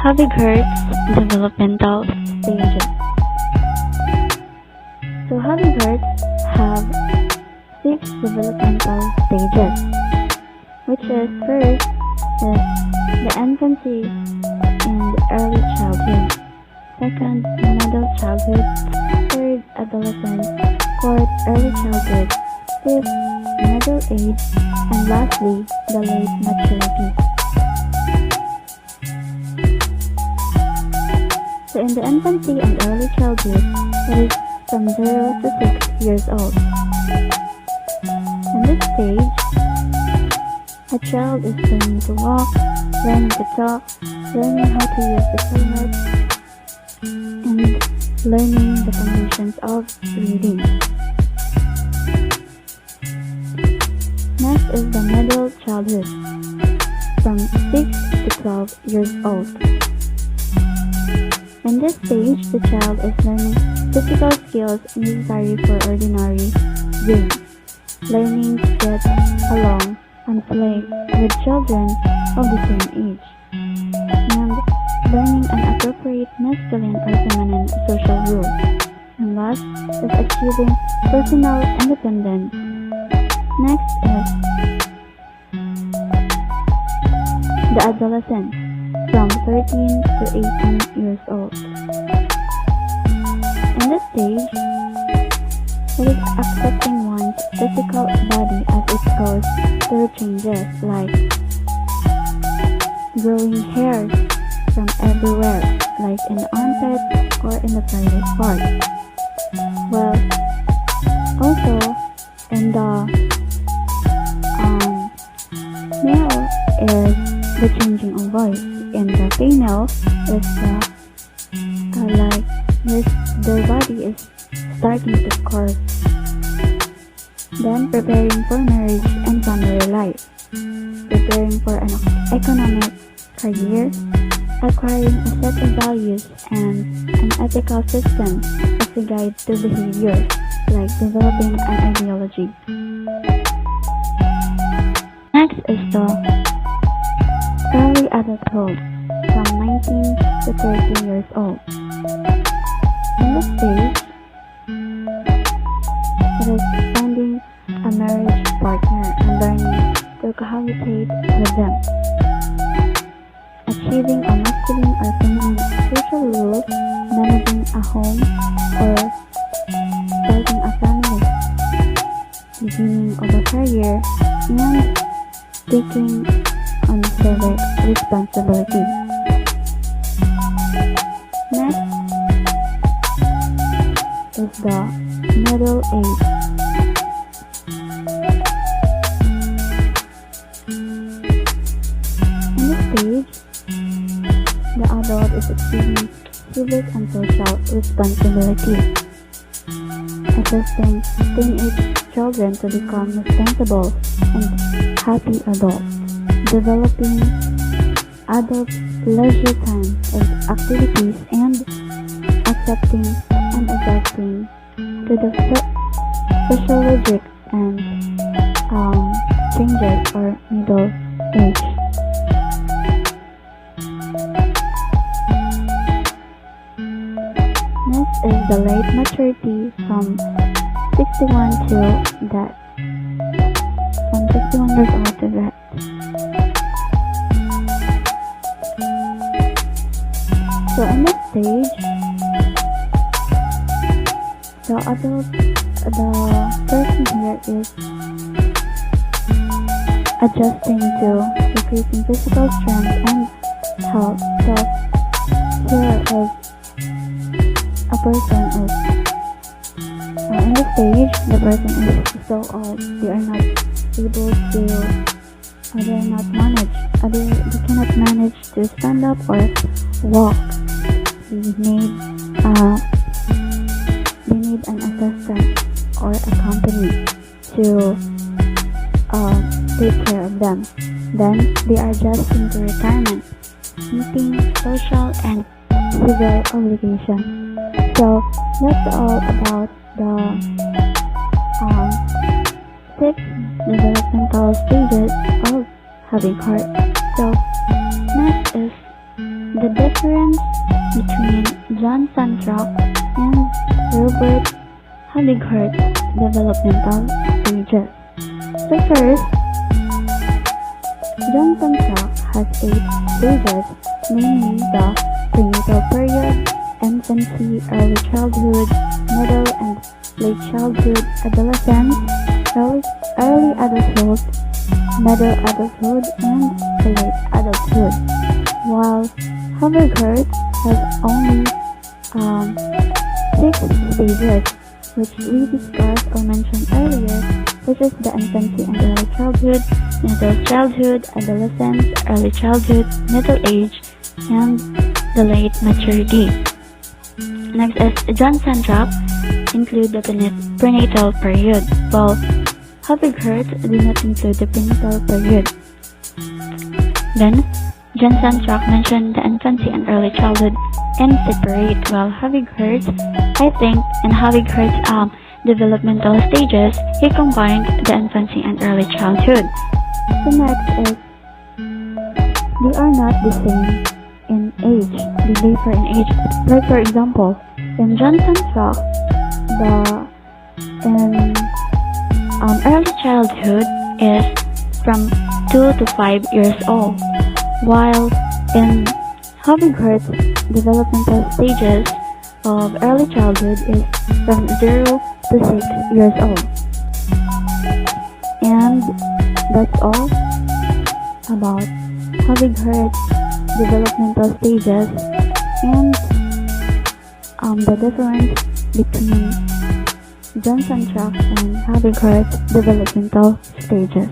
Hugging's developmental stages. So Hugging's have 6 developmental stages, which is first is the infancy and early childhood, second middle childhood, third adolescence, fourth early childhood, fifth middle age, and lastly the late maturity. So in the infancy and early childhood, it is from 0 to 6 years old. In this stage, a child is learning to walk, learning to talk, learning how to use the toilet, and learning the foundations of reading. Next is the middle childhood, from 6 to 12 years old. In this stage, the child is learning physical skills necessary for ordinary games, learning to get along and play with children of the same age, and learning an appropriate masculine or feminine social rules. And last is achieving personal independence. Next is the adolescent, from 13 to 18 years old. In this stage, it is accepting one's physical body as it goes through changes like growing hairs from everywhere, like in the armpit or in the private part. Well, also in the male is the changing of voice. In the female is like their body is starting to curve. Then preparing for marriage and family life, preparing for an economic career, acquiring a set of values and an ethical system as a guide to behavior, like developing an ideology. Next is the early adulthood, from 19 to 30 years old. In this stage, it is finding a marriage partner and learning to cohabitate with them, achieving a masculine or feminine social rule, managing a home or starting a family, beginning of a career, and taking on civic responsibility. Next is the middle age. In this stage, the adult is achieving civic and social responsibility, assisting teenage children to become responsible and happy adults, developing adult leisure time as activities, and accepting and adjusting to the physiologic and changes or middle age. Next is the late maturity, from 61 years old to that. So in this stage, the person here is adjusting to increasing physical strength and health. So here is a person is in this stage, the person is so old, they are not able to, they cannot manage to stand up or walk. They need an assistant or a company to take care of them. Then they are adjusting to retirement, meeting social and civil obligations. So that's all about the 6 developmental stages of having heart. So next is the difference between John Santrock and Robert Habighert's developmental stages. So first, John Santrock has 8 stages, namely the prenatal period, infancy, early childhood, middle and late childhood, adolescence, early adulthood, middle adulthood, and the late adulthood, while Habighirt has only 6 stages, which we discussed or mentioned earlier, which is the infancy and early childhood, middle childhood, adolescence, early childhood, middle age, and the late maturity. Next is John Santrock include the prenatal period, while Habighirt did not include the prenatal period. Then, John Santrock mentioned the infancy and early childhood and separate, while Habighirt, I think, in Habighirt's developmental stages, he combined the infancy and early childhood. The next is, they are not the same in age, they differ in age. Like for example, in John Santrock, early childhood is from 2 to 5 years old, while in Habighirt's developmental stages of early childhood is from 0 to 6 years old. And that's all about Habighirt's developmental stages and the difference between John Santrock and Habighirt's developmental stages.